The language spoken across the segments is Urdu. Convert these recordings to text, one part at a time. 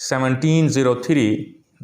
1703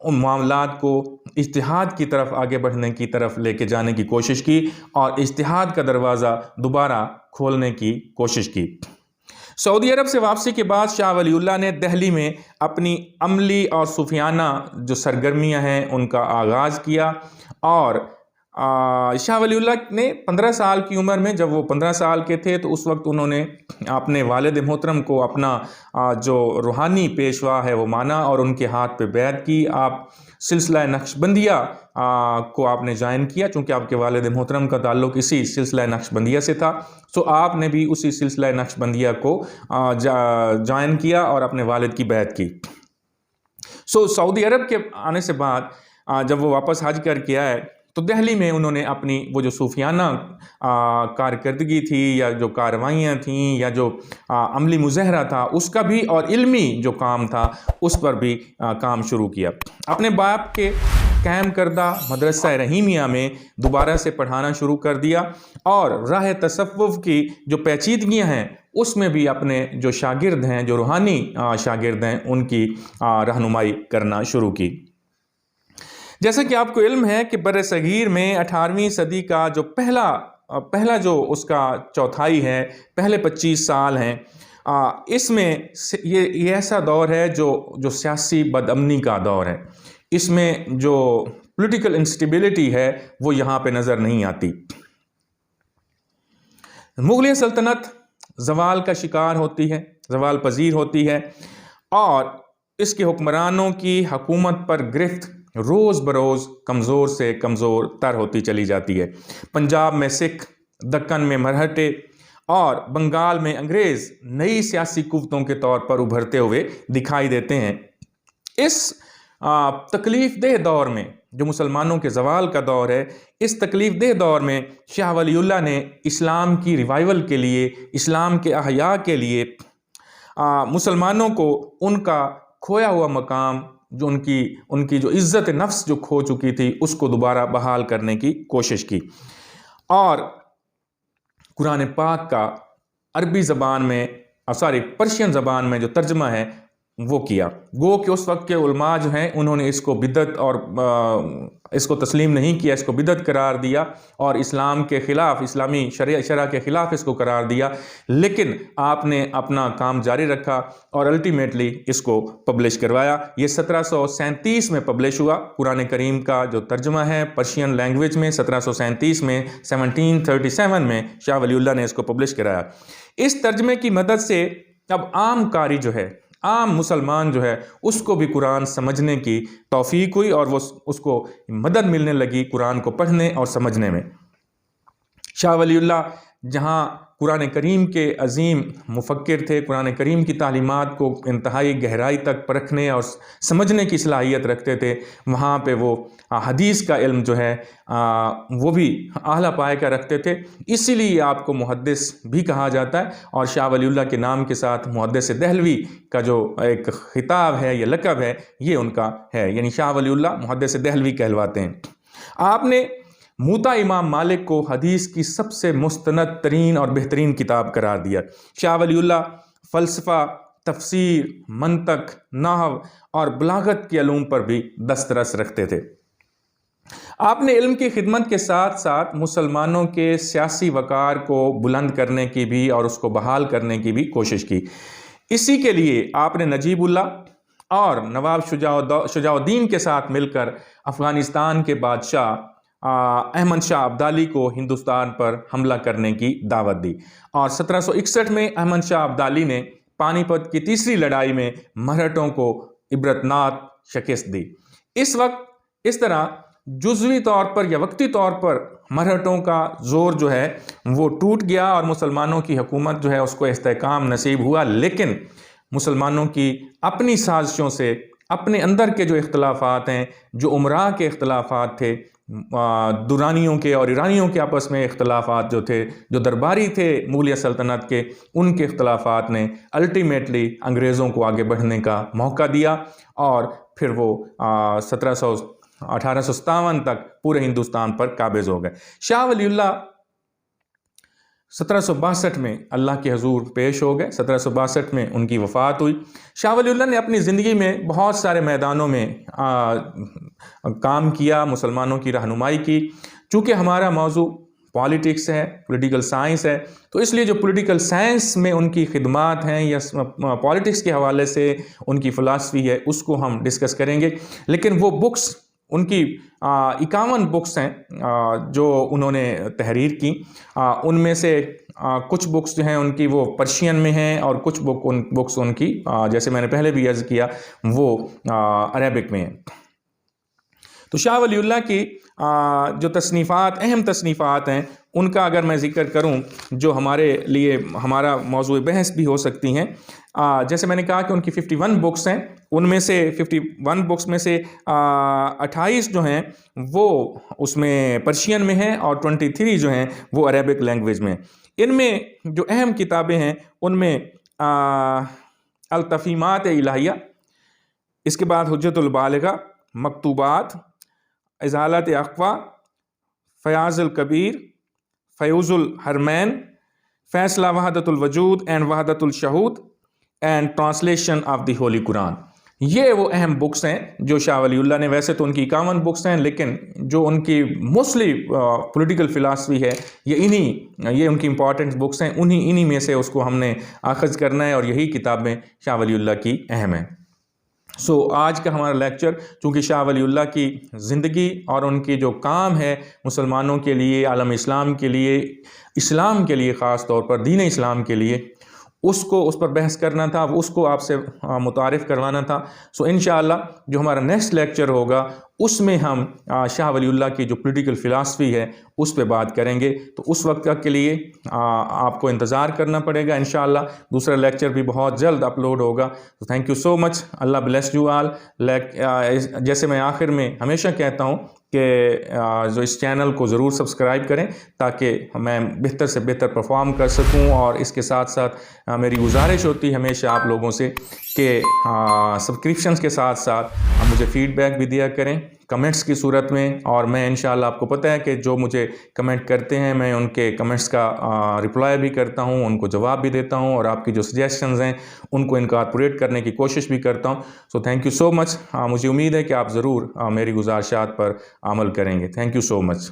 ان معاملات کو اجتہاد کی طرف آگے بڑھنے کی طرف لے کے جانے کی کوشش کی اور اجتہاد کا دروازہ دوبارہ کھولنے کی کوشش کی۔ سعودی عرب سے واپسی کے بعد شاہ ولی اللہ نے دہلی میں اپنی عملی اور صوفیانہ جو سرگرمیاں ہیں ان کا آغاز کیا، اور شاہ ولی اللہ نے 15 سال کی عمر میں، جب وہ 15 سال کے تھے تو اس وقت انہوں نے اپنے والد محترم کو اپنا جو روحانی پیشوا ہے وہ مانا اور ان کے ہاتھ پہ بیعت کی۔ آپ سلسلہ نقشبندیہ کو آپ نے جوائن کیا، چونکہ آپ کے والد محترم کا تعلق اسی سلسلہ نقشبندیہ سے تھا، سو آپ نے بھی اسی سلسلہ نقشبندیہ کو جوائن کیا اور اپنے والد کی بیعت کی۔ سعودی عرب کے آنے سے بعد جب وہ واپس حج کر کے آئے تو دہلی میں انہوں نے اپنی وہ جو صوفیانہ کارکردگی تھی یا جو کاروائیاں تھیں یا جو عملی مظاہرہ تھا اس کا بھی، اور علمی جو کام تھا اس پر بھی کام شروع کیا۔ اپنے باپ کے قائم کردہ مدرسہ رحیمیہ میں دوبارہ سے پڑھانا شروع کر دیا اور راہ تصوف کی جو پیچیدگیاں ہیں اس میں بھی اپنے جو شاگرد ہیں، جو روحانی شاگرد ہیں، ان کی رہنمائی کرنا شروع کی۔ جیسا کہ آپ کو علم ہے کہ بر صغیر میں 18ویں صدی کا جو پہلا جو اس کا چوتھائی ہے، پہلے 25 سال ہیں، اس میں یہ ایسا دور ہے جو سیاسی بدامنی کا دور ہے۔ اس میں جو پولیٹیکل انسٹیبلٹی ہے وہ یہاں پہ نظر نہیں آتی۔ مغلیہ سلطنت زوال کا شکار ہوتی ہے، زوال پذیر ہوتی ہے، اور اس کے حکمرانوں کی حکومت پر گرفت روز بروز کمزور سے کمزور تر ہوتی چلی جاتی ہے۔ پنجاب میں سکھ، دکن میں مرہٹے اور بنگال میں انگریز نئی سیاسی قوتوں کے طور پر ابھرتے ہوئے دکھائی دیتے ہیں۔ اس تکلیف دہ دور میں، جو مسلمانوں کے زوال کا دور ہے، اس تکلیف دہ دور میں شاہ ولی اللہ نے اسلام کی ریوائیول کے لیے، اسلام کے احیاء کے لیے مسلمانوں کو ان کا کھویا ہوا مقام، جو ان کی جو عزت نفس جو کھو چکی تھی، اس کو دوبارہ بحال کرنے کی کوشش کی، اور قرآن پاک کا عربی زبان میں پرشین زبان میں جو ترجمہ ہے وہ کیا۔ گو کہ اس وقت کے علماء جو ہیں انہوں نے اس کو بدعت اور اس کو تسلیم نہیں کیا، اس کو بدعت قرار دیا اور اسلام کے خلاف، اسلامی شرع کے خلاف اس کو قرار دیا، لیکن آپ نے اپنا کام جاری رکھا اور الٹیمیٹلی اس کو پبلش کروایا۔ یہ 1737 میں پبلش ہوا۔ قرآن کریم کا جو ترجمہ ہے پرشین لینگویج میں 1737 میں، 1737 میں شاہ ولی اللہ نے اس کو پبلش کرایا۔ اس ترجمے کی مدد سے اب عام قاری جو ہے، عام مسلمان جو ہے، اس کو بھی قرآن سمجھنے کی توفیق ہوئی اور وہ اس کو مدد ملنے لگی قرآن کو پڑھنے اور سمجھنے میں۔ شاہ ولی اللہ جہاں قرآن کریم کے عظیم مفکر تھے، قرآن کریم کی تعلیمات کو انتہائی گہرائی تک پرکھنے اور سمجھنے کی صلاحیت رکھتے تھے، وہاں پہ وہ حدیث کا علم جو ہے وہ بھی اعلیٰ پائے کا رکھتے تھے، اسی لیے آپ کو محدث بھی کہا جاتا ہے، اور شاہ ولی اللہ کے نام کے ساتھ محدث دہلوی کا جو ایک خطاب ہے یا لقب ہے یہ ان کا ہے، یعنی شاہ ولی اللہ محدث دہلوی کہلواتے ہیں۔ آپ نے موطا امام مالک کو حدیث کی سب سے مستند ترین اور بہترین کتاب قرار دیا۔ شاہ ولی اللہ فلسفہ، تفسیر، منطق، نحو اور بلاغت کے علوم پر بھی دسترس رکھتے تھے۔ آپ نے علم کی خدمت کے ساتھ ساتھ مسلمانوں کے سیاسی وقار کو بلند کرنے کی بھی اور اس کو بحال کرنے کی بھی کوشش کی۔ اسی کے لیے آپ نے نجیب اللہ اور نواب شجاع الدین کے ساتھ مل کر افغانستان کے بادشاہ احمد شاہ ابدالی کو ہندوستان پر حملہ کرنے کی دعوت دی، اور 1761 میں احمد شاہ ابدالی نے پانی پت کی تیسری لڑائی میں مرہٹوں کو عبرتناک شکست دی۔ اس وقت اس طرح جزوی طور پر یا وقتی طور پر مرہٹوں کا زور جو ہے وہ ٹوٹ گیا اور مسلمانوں کی حکومت جو ہے اس کو استحکام نصیب ہوا، لیکن مسلمانوں کی اپنی سازشوں سے، اپنے اندر کے جو اختلافات ہیں، جو امراء کے اختلافات تھے، دورانیوں کے اور ایرانیوں کے آپس میں اختلافات جو تھے، جو درباری تھے مغلیہ سلطنت کے، ان کے اختلافات نے الٹیمیٹلی انگریزوں کو آگے بڑھنے کا موقع دیا، اور پھر وہ 1857 تک پورے ہندوستان پر قابض ہو گئے۔ شاہ ولی اللہ 1762 میں اللہ کے حضور پیش ہو گئے، 1762 میں ان کی وفات ہوئی۔ شاہ ولی اللہ نے اپنی زندگی میں بہت سارے میدانوں میں کام کیا، مسلمانوں کی رہنمائی کی۔ چونکہ ہمارا موضوع پالیٹکس ہے، پولیٹیکل سائنس ہے، تو اس لیے جو پولیٹیکل سائنس میں ان کی خدمات ہیں یا پالیٹکس کے حوالے سے ان کی فلاسفی ہے، اس کو ہم ڈسکس کریں گے۔ لیکن وہ بکس، ان کی 51 بکس ہیں جو انہوں نے تحریر کی، ان میں سے کچھ بکس جو ہیں ان کی وہ پرشین میں ہیں، اور کچھ بکس ان کی جیسے میں نے پہلے بھی عرض کیا وہ عربک میں ہیں۔ تو شاہ ولی اللہ کی جو تصنیفات، اہم تصنیفات ہیں، ان کا اگر میں ذکر کروں جو ہمارے لیے ہمارا موضوع بحث بھی ہو سکتی ہیں، جیسے میں نے کہا کہ ان کی 51 بکس ہیں، ان میں سے 51 بکس میں سے 28 جو ہیں وہ اس میں پرشین میں ہیں، اور 23 جو ہیں وہ عربک لینگویج میں۔ ان میں جو اہم کتابیں ہیں ان میں التفہیمات الہیہ، اس کے بعد حجت البالغہ، مکتوبات، ازالت اخفا، فیاض الکبیر، فیوز الحرمین، فیصلہ وحدت الوجود اینڈ وحدت الشہود، and translation of the holy Quran. یہ وہ اہم بکس ہیں جو شاہ ولی اللہ نے، ویسے تو ان کی 51 بکس ہیں، لیکن جو ان کی موسٹلی پولیٹیکل فلاسفی ہے، یہ ان کی امپورٹنٹ بکس ہیں، انہی میں سے اس کو ہم نے اخذ کرنا ہے، اور یہی کتابیں شاہ ولی اللہ کی اہم ہیں۔ آج کا ہمارا لیکچر، چونکہ شاہ ولی اللہ کی زندگی اور ان کی جو کام ہے مسلمانوں کے لیے، عالم اسلام کے لیے خاص طور پر دین اسلام کے لیے، اس پر بحث کرنا تھا، اس کو آپ سے متعارف کروانا تھا۔ انشاءاللہ جو ہمارا نیکسٹ لیکچر ہوگا اس میں ہم شاہ ولی اللہ کی جو پولیٹیکل فلاسفی ہے اس پہ بات کریں گے۔ تو اس وقت تک کے لیے آپ کو انتظار کرنا پڑے گا۔ انشاءاللہ دوسرا لیکچر بھی بہت جلد اپلوڈ ہوگا۔ تو thank you so much, Allah bless you all. جیسے میں آخر میں ہمیشہ کہتا ہوں کہ جو اس چینل کو ضرور سبسکرائب کریں تاکہ میں بہتر سے بہتر پرفارم کر سکوں، اور اس کے ساتھ ساتھ میری گزارش ہوتی ہے ہمیشہ آپ لوگوں سے کہ سبسکرپشنز کے ساتھ ساتھ مجھے فیڈ بیک بھی دیا کریں کمنٹس کی صورت میں، اور میں انشاءاللہ آپ کو پتہ ہے کہ جو مجھے کمنٹ کرتے ہیں میں ان کے کمنٹس کا رپلائی بھی کرتا ہوں، ان کو جواب بھی دیتا ہوں، اور آپ کی جو سجیشنز ہیں ان کو انکارپوریٹ کرنے کی کوشش بھی کرتا ہوں۔ تھینک یو سو مچ۔ مجھے امید ہے کہ آپ ضرور میری گزارشات پر عمل کریں گے۔ Thank you so much.